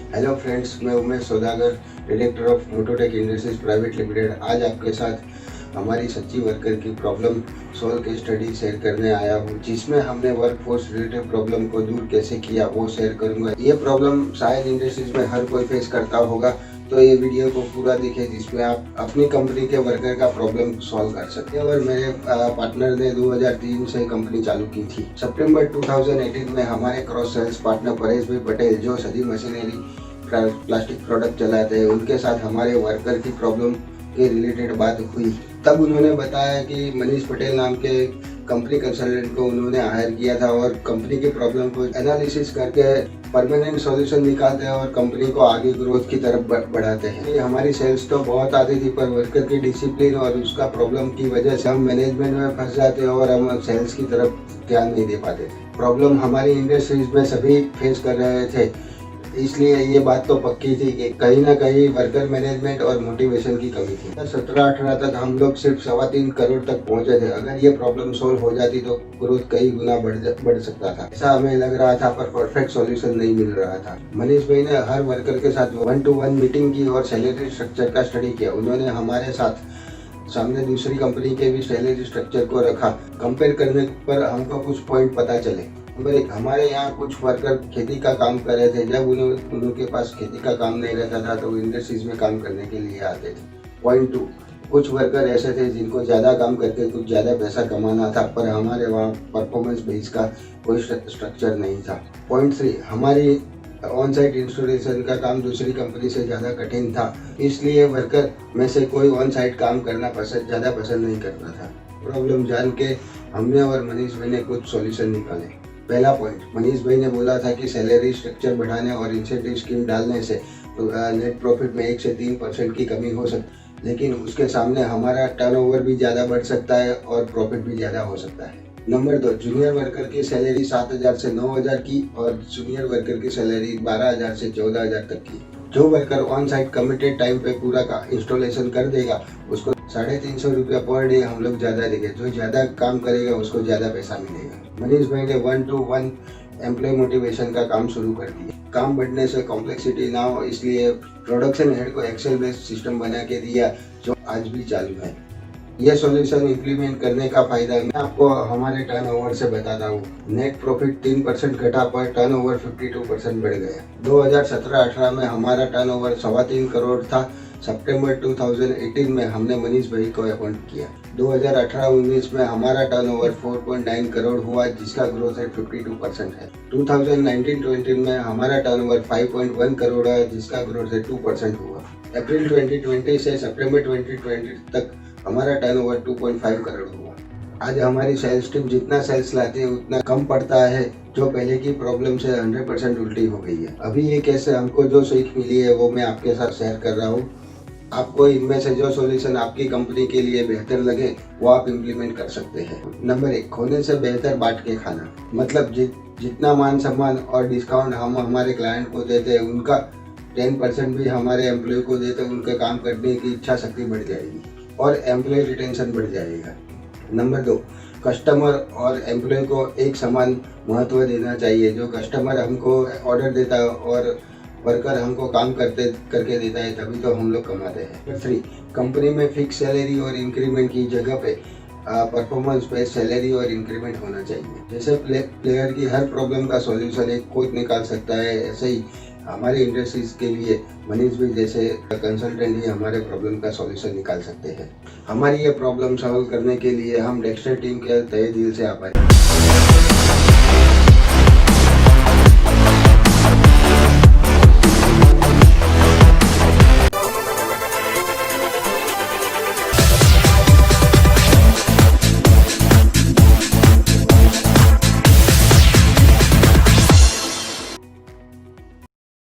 Hello friends, मैं Umesh Saudagar, director of Mototech industries private limited. आज आपके साथ हमारी सच्ची वर्कर की problem solve case study share करने आया हूँ, जिसमें हमने वर्कफोर्स रिलेटेड प्रॉब्लम को दूर कैसे किया वो शेयर करूँगा। ये प्रॉब्लम शायद इंडस्ट्रीज में हर कोई फेस करता होगा, तो ये वीडियो को पूरा देखें जिसमें आप अपनी कंपनी के वर्कर का प्रॉब्लम सॉल्व कर सकते हैं। और मेरे पार्टनर ने 2003 से कंपनी चालू की थी। सितंबर 2018 में हमारे क्रॉस सेल्स पार्टनर परेश भाई पटेल, जो सदी मशीनरी प्लास्टिक प्रोडक्ट चलाते हैं, उनके साथ हमारे वर्कर की प्रॉब्लम के रिलेटेड बात हुई। तब उन्होंने बताया कि मनीष पटेल नाम के कंपनी कंसल्टेंट को उन्होंने हायर किया था और कंपनी की प्रॉब्लम को एनालिसिस करके परमानेंट सॉल्यूशन निकालते हैं और कंपनी को आगे ग्रोथ की तरफ बढ़ाते हैं। हमारी सेल्स तो बहुत आती थी, पर वर्कर की डिसिप्लिन और उसका प्रॉब्लम की वजह से हम मैनेजमेंट में फंस जाते हैं और हम सेल्स की तरफ ध्यान नहीं दे पाते थे। प्रॉब्लम हमारी इंडस्ट्रीज में सभी फेस कर रहे थे, इसलिए ये बात तो पक्की थी कि कहीं ना कहीं वर्कर मैनेजमेंट और मोटिवेशन की कमी थी। 17-18 तक हम लोग सिर्फ 3.25 करोड़ तक पहुंचे थे। अगर ये प्रॉब्लम सोल्व हो जाती तो ग्रोथ कई गुना बढ़ सकता था, ऐसा हमें लग रहा था, पर परफेक्ट सॉल्यूशन नहीं मिल रहा था। मनीष भाई ने हर वर्कर के साथ 1-to-1 मीटिंग की और सैलरी स्ट्रक्चर का स्टडी किया। उन्होंने हमारे साथ सामने दूसरी कंपनी के भी सैलरी स्ट्रक्चर को रखा। कंपेयर करने पर हमको कुछ पॉइंट पता चले। नंबर 1, हमारे यहाँ कुछ वर्कर खेती का काम कर रहे थे। जब उनके पास खेती का काम नहीं रहता था तो वो इंडस्ट्रीज में काम करने के लिए आते थे। पॉइंट 2, कुछ वर्कर ऐसे थे जिनको ज़्यादा काम करके कुछ ज़्यादा पैसा कमाना था, पर हमारे वहाँ परफॉर्मेंस बेस का कोई स्ट्रक्चर नहीं था। पॉइंट 3, हमारी ऑन साइट इंस्टॉलेशन का काम दूसरी कंपनी से ज़्यादा कठिन था, इसलिए वर्कर में से कोई ऑन साइट काम करना ज़्यादा पसंद नहीं करता था। प्रॉब्लम जान के हमने और मनीष भाई ने कुछ सॉल्यूशन निकाले। पहला पॉइंट, मनीष भाई ने बोला था कि सैलरी स्ट्रक्चर बढ़ाने और इंसेंटिव स्कीम डालने से नेट प्रॉफिट में 1 से 3% की कमी हो सकती, लेकिन उसके सामने हमारा टर्नओवर भी ज़्यादा बढ़ सकता है और प्रॉफिट भी ज़्यादा हो सकता है। नंबर 2, जूनियर वर्कर की सैलरी 7,000 से 9,000 की और जूनियर वर्कर की सैलरी 12,000 से 14,000 तक की। जो worker on site committed time पे पूरा का इंस्टॉलेशन कर देगा उसको 350 रुपया पर डे हम लोग ज़्यादा देंगे। जो ज़्यादा काम करेगा उसको ज़्यादा पैसा मिलेगा। मनीष भाई ने 1-to-1 एम्प्लॉय मोटिवेशन का काम शुरू कर दिया। काम बढ़ने से कॉम्प्लेक्सिटी ना हो, इसलिए प्रोडक्शन हेड को एक्सेल बेस्ड सिस्टम बना के दिया, जो आज भी चालू है। यह सॉल्यूशन इम्प्लीमेंट करने का फायदा मैं आपको हमारे टर्नओवर से बताता हूँ। नेट प्रॉफिट 3% घटा, पर टर्नओवर 52% बढ़ गया। 2017-18 में हमारा टर्नओवर 3.25 करोड़ था। सितंबर 2018 में हमने मनीष भाई को अपॉइंट किया। 2018-19 में हमारा टर्नओवर 4.9 करोड़ हुआ, जिसका ग्रोथ रेट 52% है। 2019-20 में हमारा टर्नओवर 5.1 करोड़ है, जिसका ग्रोथ रेट 2% हुआ। अप्रैल 2020 से सितंबर 2020 तक हमारा टर्नओवर 2.5 करोड़ हुआ। आज हमारी सेल्स टीम जितना सेल्स लाती है उतना कम पड़ता है, जो पहले की प्रॉब्लम से 100% उल्टी हो गई है। अभी ये कैसे हमको जो सीख मिली है वो मैं आपके साथ शेयर कर रहा हूँ। आपको इनमें से जो सॉल्यूशन आपकी कंपनी के लिए बेहतर लगे वो आप इम्प्लीमेंट कर सकते हैं। नंबर 1, खोने से बेहतर बांट के खाना। मतलब जितना मान सम्मान और डिस्काउंट हम हमारे क्लाइंट को देते हैं, उनका 10% भी हमारे एम्प्लॉय को देते हैं, उनका काम करने की इच्छा शक्ति बढ़ जाएगी और एम्प्लॉय रिटेंशन बढ़ जाएगा। नंबर 2, कस्टमर और एम्प्लॉय को एक समान महत्व देना चाहिए। जो कस्टमर हमको ऑर्डर देता है और वर्कर हमको काम करके देता है, तभी तो हम लोग कमाते हैं। नंबर 3, कंपनी में फिक्स सैलरी और इंक्रीमेंट की जगह पे परफॉर्मेंस बेस्ड सैलरी और इंक्रीमेंट होना चाहिए। जैसे प्लेयर की हर प्रॉब्लम का सॉल्यूशन एक कोच निकाल सकता है, ऐसे ही हमारे इंडस्ट्रीज के लिए मनीष भाई जैसे कंसल्टेंट ही हमारे प्रॉब्लम का सॉल्यूशन निकाल सकते हैं। हमारी ये प्रॉब्लम सॉल्व करने के लिए हम डेक्स्टर टीम के तहे दिल से आभारी हैं।